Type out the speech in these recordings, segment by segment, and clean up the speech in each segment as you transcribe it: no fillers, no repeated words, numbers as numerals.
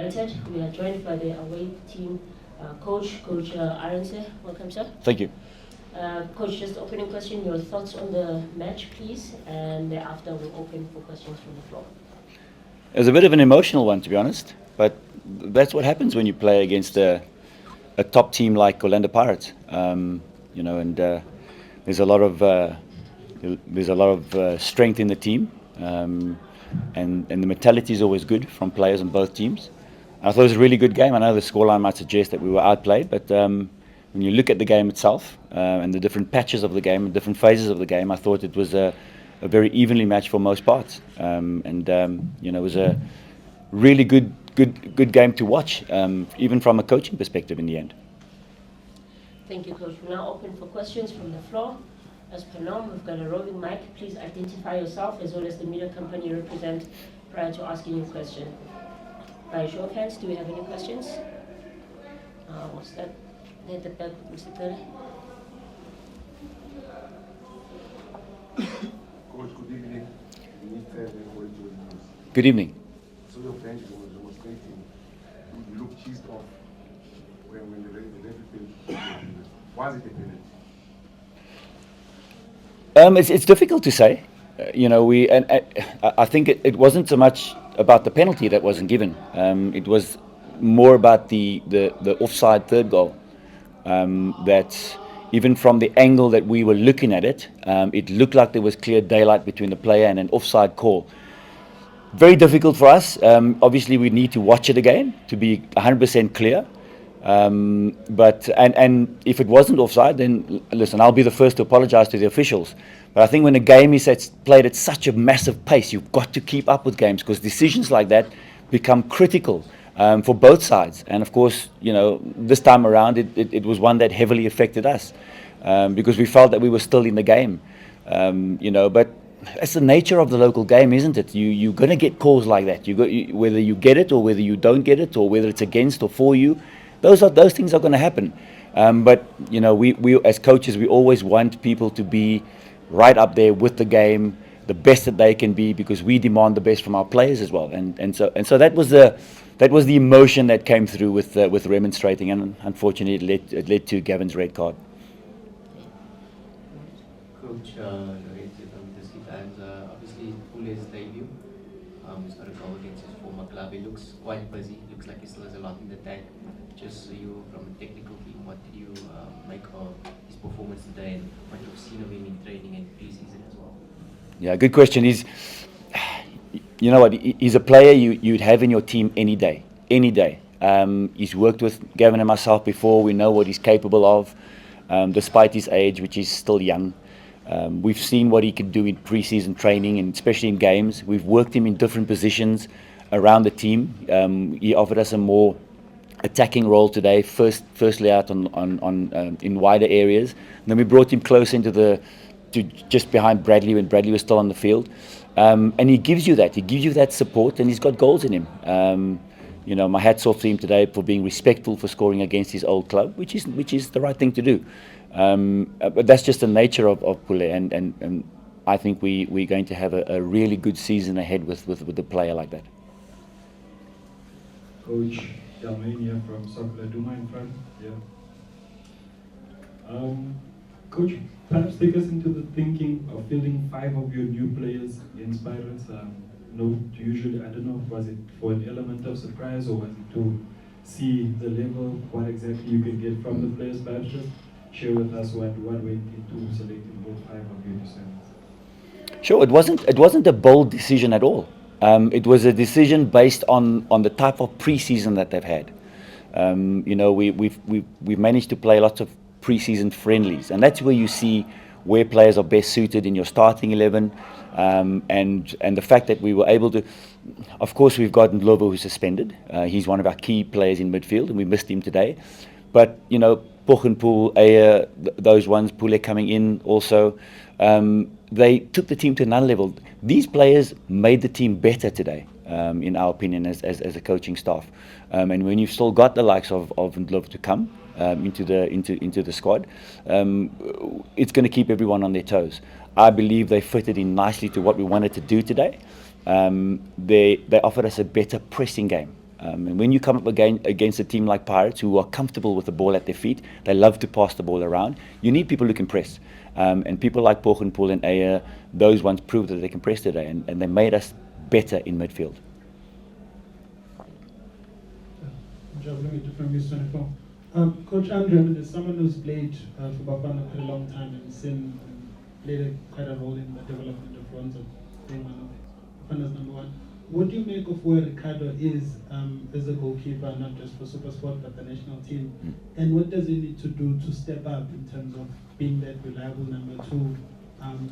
United. We are joined by the away team Coach Arendse. Welcome, sir. Thank you. Coach, just opening question, your thoughts on the match, please, and thereafter we'll open for questions from the floor. It was a bit of an emotional one, to be honest, but that's what happens when you play against a top team like Orlando Pirates. There's a lot of strength in the team, and the mentality is always good from players on both teams. I thought it was a really good game. I know the scoreline might suggest that we were outplayed, but when you look at the game itself and the different patches of the game and different phases of the game, I thought it was a very evenly matched for most parts. It was a really good game to watch, even from a coaching perspective in the end. Thank you, Coach. We're now open for questions from the floor. As per norm, we've got a roving mic. Please identify yourself as well as the media company you represent prior to asking your question. By show of hands, do we have any questions? What's that? At the back, Mr. Pule. Coach, good evening. Good evening. So your bench was demonstrating. You look cheesed off when the referee. Why is it a penalty? It's difficult to say. I think it wasn't so much about the penalty that wasn't given. It was more about the offside third goal. That even from the angle that we were looking at it, it looked like there was clear daylight between the player and an offside call. Very difficult for us. Obviously, we need to watch it again to be 100% clear. But if it wasn't offside, then listen, I'll be the first to apologise to the officials. But I think when a game is played at such a massive pace, you've got to keep up with games because decisions like that become critical for both sides. And of course, this time around, it was one that heavily affected us because we felt that we were still in the game. But it's the nature of the local game, isn't it? You're going to get calls like that. Whether you get it or whether you don't get it or whether it's against or for you. Those things are going to happen, but we as coaches we always want people to be right up there with the game, the best that they can be, because we demand the best from our players as well. And so that was the emotion that came through with remonstrating, and unfortunately it led to Gavin's red card. Coach Arendse from the Ski Times, obviously Pule's debut. He's got a goal against his former club. He looks quite busy. Looks like he still has a lot in the tank. Just you from a technical team, what did you make of his performance today and what you've seen of him in training and pre-season as well? Yeah, good question. He's a player you'd have in your team any day. He's worked with Gavin and myself before. We know what he's capable of, despite his age, which is still young. We've seen what he can do in pre-season training and especially in games. We've worked him in different positions around the team. He offered us a more attacking role today, firstly out on in wider areas. And then we brought him close to just behind Bradley when Bradley was still on the field. And he gives you that support, and he's got goals in him. My hats off to him today for being respectful for scoring against his old club, which is the right thing to do. But that's just the nature of Pule, and I think we're going to have a really good season ahead with a player like that. Coach Dalmania from Soccer Duma in front. Yeah. Coach, perhaps take us into the thinking of fielding 5 of your new players against Pirates. Usually, I don't know, was it for an element of surprise or was it to see the level, what exactly you can get from the players? Perhaps just share with us what went into selecting both 5 of your descendants. Sure, it wasn't a bold decision at all. It was a decision based on the type of pre-season that they've had. We've managed to play lots of pre-season friendlies, and that's where you see where players are best suited in your starting 11. And the fact that we were able to, of course, we've got Ndlovu who's suspended. He's one of our key players in midfield, and we missed him today. But Poch and Pule, Aya, those ones, Pule coming in also. They took the team to another level. These players made the team better today, in our opinion, as a coaching staff. And when you've still got the likes of Ndlovu to come into the squad, it's going to keep everyone on their toes. I believe they fitted in nicely to what we wanted to do today. They offered us a better pressing game. And when you come up against a team like Pirates, who are comfortable with the ball at their feet, they love to pass the ball around, you need people who can press. And people like Pule and Ayer, those ones proved that they can press today, and they made us better in midfield. From News 24. Coach Andre, there's someone who's played for Bafana quite a long time and seen played quite a role in the development of Ronzo, being one of Bafana's number one. What do you make of where Ricardo is as a goalkeeper, not just for SuperSport but the national team? And what does he need to do to step up in terms of being that reliable number two?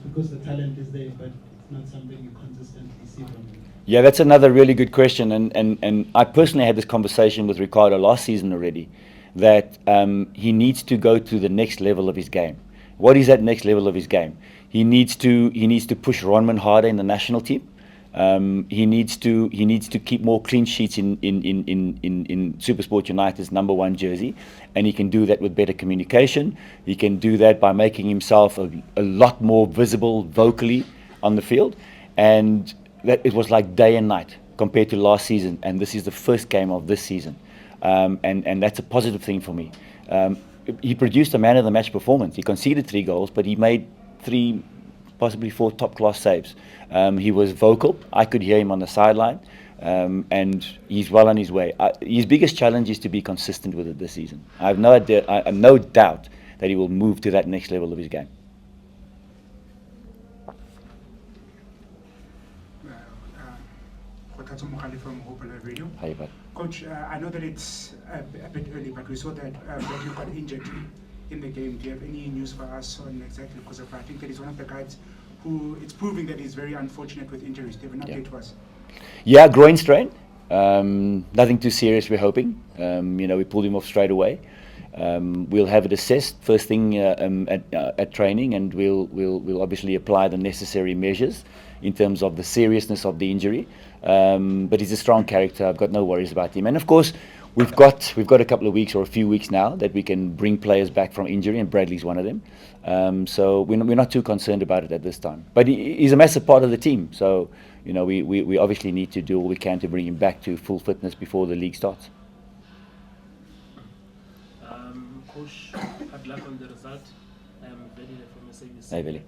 Because the talent is there, but it's not something you consistently see from him. Yeah, that's another really good question. And I personally had this conversation with Ricardo last season already, that he needs to go to the next level of his game. What is that next level of his game? He needs to push Ronman harder in the national team. He needs to keep more clean sheets in SuperSport United's #1 jersey, and he can do that with better communication. He can do that by making himself a lot more visible vocally on the field, and that it was like day and night compared to last season, and this is the first game of this season, and that's a positive thing for me. He produced a man of the match performance. He conceded 3 goals, but he made 3, possibly 4 top-class saves. He was vocal. I could hear him on the sideline, and he's well on his way. His biggest challenge is to be consistent with it this season. I have no doubt that he will move to that next level of his game. From Opel Radio. Hi, bud. Coach, I know that it's a bit early, but we saw that you got injured in the game. Do you have any news for us on exactly, because I think that he's one of the guys who it's proving that he's very unfortunate with injuries. Do you have an update to us? Yeah, groin strain. Nothing too serious, we're hoping. We pulled him off straight away. We'll have it assessed first thing at training, and we'll obviously apply the necessary measures in terms of the seriousness of the injury. But he's a strong character. I've got no worries about him. And of course, we've got a couple of weeks or a few weeks now that we can bring players back from injury, and Bradley's one of them. So we're not too concerned about it at this time. But he's a massive part of the team. So we obviously need to do all we can to bring him back to full fitness before the league starts. Coach, good luck on the result. I am Veli from SABC. Hey, Veli.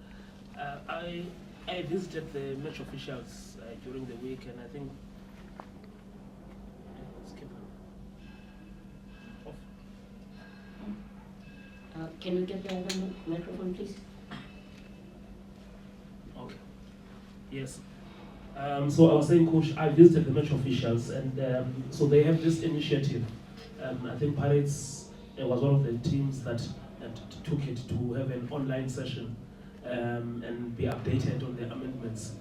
I visited the match officials during the week, and I think Can you get the other microphone, please? Okay. Yes. So I was saying, Coach, I visited the match officials, and so they have this initiative. I think Pirates was one of the teams that took it to have an online session and be updated on the amendments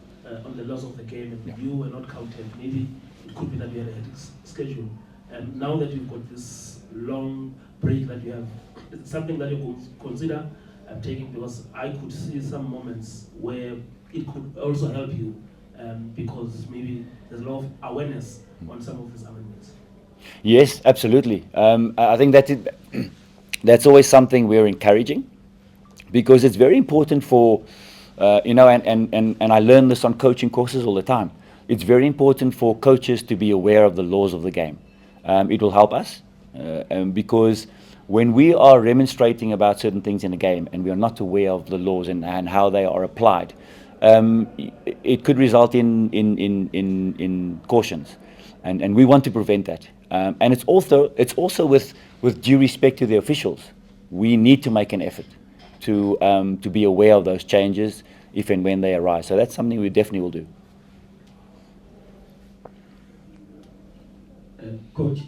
on the laws of the game. And if you were not counted, maybe it could be that we had a schedule. And now that you've got this long break that you have, it's something that you could consider taking, because I could see some moments where it could also help you because maybe there's a lot of awareness on some of these amendments. Yes, absolutely. I think that's always something we're encouraging, because it's very important for, and I learn this on coaching courses all the time. It's very important for coaches to be aware of the laws of the game. It will help us, because when we are remonstrating about certain things in a game and we are not aware of the laws and how they are applied, it could result in cautions, and we want to prevent that. And it's also with due respect to the officials. We need to make an effort to be aware of those changes if and when they arise. So that's something we definitely will do. Coach,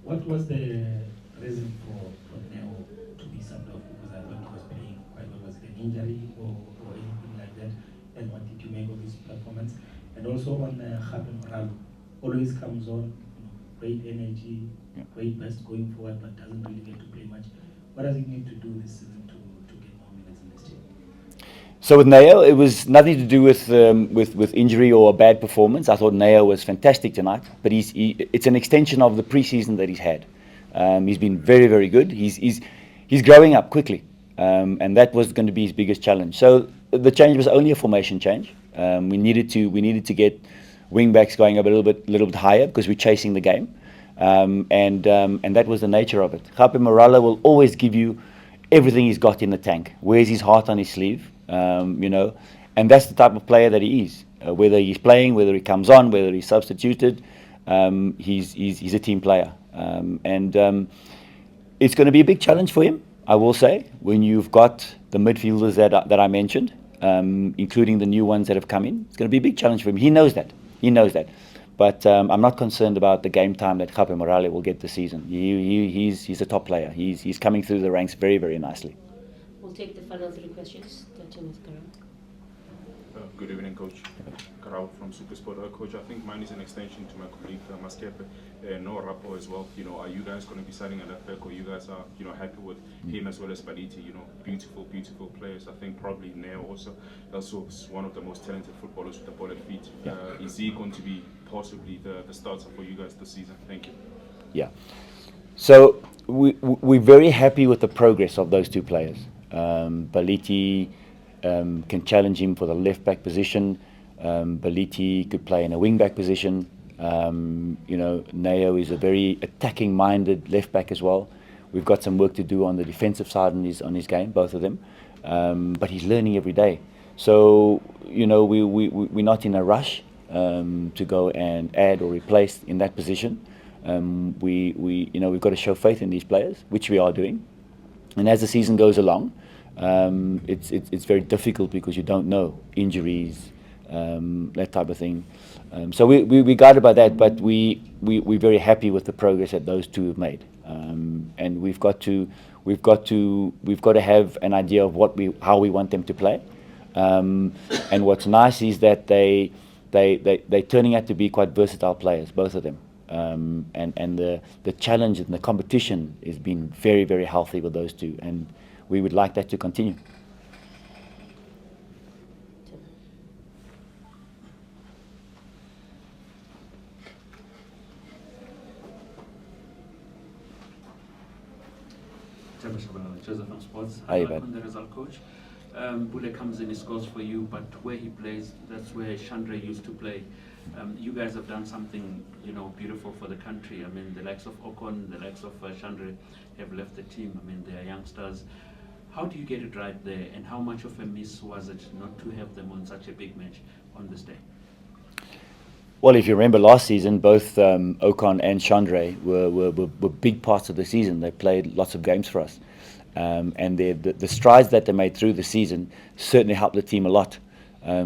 what was the reason for Neo to be subbed off? Because I thought he was playing quite well. Was it an injury or anything like that? And what did you make of his performance? And also on Khatem always comes on, great energy, great best going forward, but doesn't really get to play much. What does he need to do this season to get more minutes in this team? So with Neo, it was nothing to do with injury or a bad performance. I thought Neo was fantastic tonight, but it's an extension of the preseason that he's had. He's been very, very good. He's growing up quickly, and that was going to be his biggest challenge. So the change was only a formation change. We needed to get wing backs going up a little bit higher because we're chasing the game, and that was the nature of it. Gape Morala will always give you everything he's got in the tank. Wears his heart on his sleeve, and that's the type of player that he is. Whether he's playing, whether he comes on, whether he's substituted, he's a team player, and it's going to be a big challenge for him, I will say, when you've got the midfielders that I mentioned, including the new ones that have come in. It's going to be a big challenge for him. He knows that. But I'm not concerned about the game time that Gape Morale will get this season. He's a top player. He's coming through the ranks very, very nicely. We'll take the final 3 questions. Starting with Karam. Good evening, Coach. Karau from SuperSport. Coach, I think mine is an extension to my colleague Maskepe. No Rapo as well. Are you guys going to be signing a left back, or you guys are, happy with him as well as Baliti? Beautiful, beautiful players. I think probably Neo also is one of the most talented footballers with the ball at feet. Is he going to be possibly the starter for you guys this season? Thank you. Yeah. So we're very happy with the progress of those 2 players. Baliti can challenge him for the left back position. Baliti could play in a wing back position. Neo is a very attacking minded left back as well. We've got some work to do on the defensive side on his game, both of them. But he's learning every day. So we're not in a rush to go and add or replace in that position. We've got to show faith in these players, which we are doing. And as the season goes along, it's very difficult because you don't know injuries, that type of thing. So we're guided by that, but we're very happy with the progress that those 2 have made. And we've got to have an idea of how we want them to play. And what's nice is that they're turning out to be quite versatile players, both of them. And the challenge and the competition has been very, very healthy with those 2, and we would like that to continue. Joseph from Sports. Hi, On the result, Coach. Pule comes in, he scores for you, but where he plays, that's where Chandra used to play. You guys have done something, beautiful for the country. I mean, the likes of Ocon, the likes of Chandra have left the team. I mean, they are youngsters. How do you get it right there, and how much of a miss was it not to have them on such a big match on this day? Well, if you remember last season, both Ocon and Chandra were big parts of the season. They played lots of games for us. And the strides that they made through the season certainly helped the team a lot.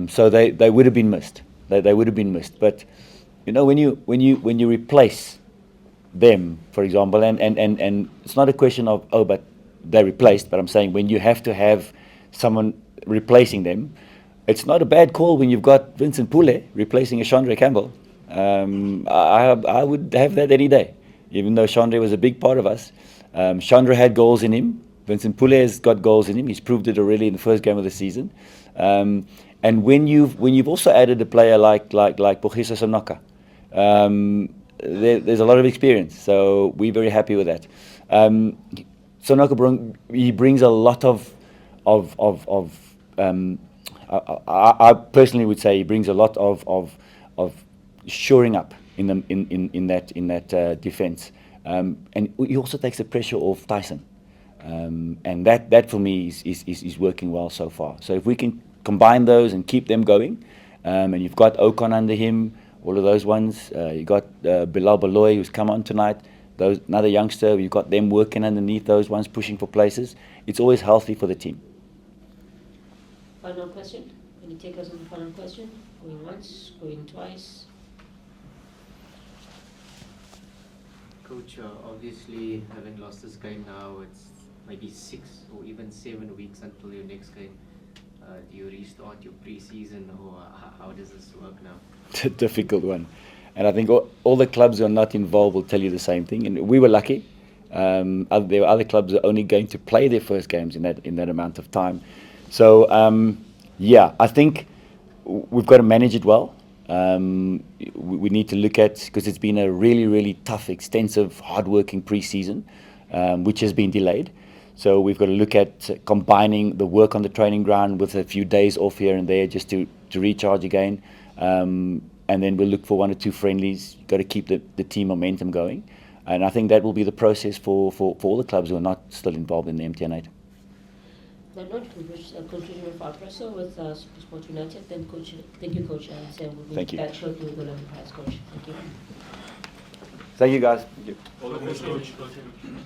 So they would have been missed. They would have been missed. But when you replace them, for example, and it's not a question of but they're replaced. But I'm saying when you have to have someone replacing them, it's not a bad call when you've got Vincent Pule replacing a Chandra Campbell. I would have that any day, even though Chandra was a big part of us. Chandra had goals in him. Vincent Pule has got goals in him. He's proved it already in the first game of the season. And when you've also added a player like Pogiso Sonoka, there's a lot of experience. So we're very happy with that. Sonoka he brings a lot of I personally would say he brings a lot of shoring up in that defense. And he also takes the pressure off Tyson, and that for me is working well so far. So if we can combine those and keep them going, and you've got Ocon under him, all of those ones. You got Bilal Baloy who's come on tonight. Another youngster. You've got them working underneath those ones, pushing for places. It's always healthy for the team. Final question. Can you take us on the final question? Going once, going twice. Coach, obviously having lost this game now, it's maybe 6 or even 7 weeks until your next game. Do you restart your pre-season, or how does this work now? It's a difficult one. And I think all the clubs who are not involved will tell you the same thing. And we were lucky. There were other clubs that are only going to play their first games in that amount of time. So, I think we've got to manage it well. We need to look at, because it's been a really, really tough, extensive, hard-working pre-season, which has been delayed. So we've got to look at combining the work on the training ground with a few days off here and there just to recharge again. and then we'll look for 1 or 2 friendlies. You've got to keep the team momentum going. And I think that will be the process for all the clubs who are not still involved in the MTN8. That note, we've reached a conclusion of our presser with SuperSport United. Then, Coach, thank you, Coach, and Sam will be Thank you. back shortly with the Olympic Prize, Coach. Thank you. Thank you, guys. Thank you. All the best, coach.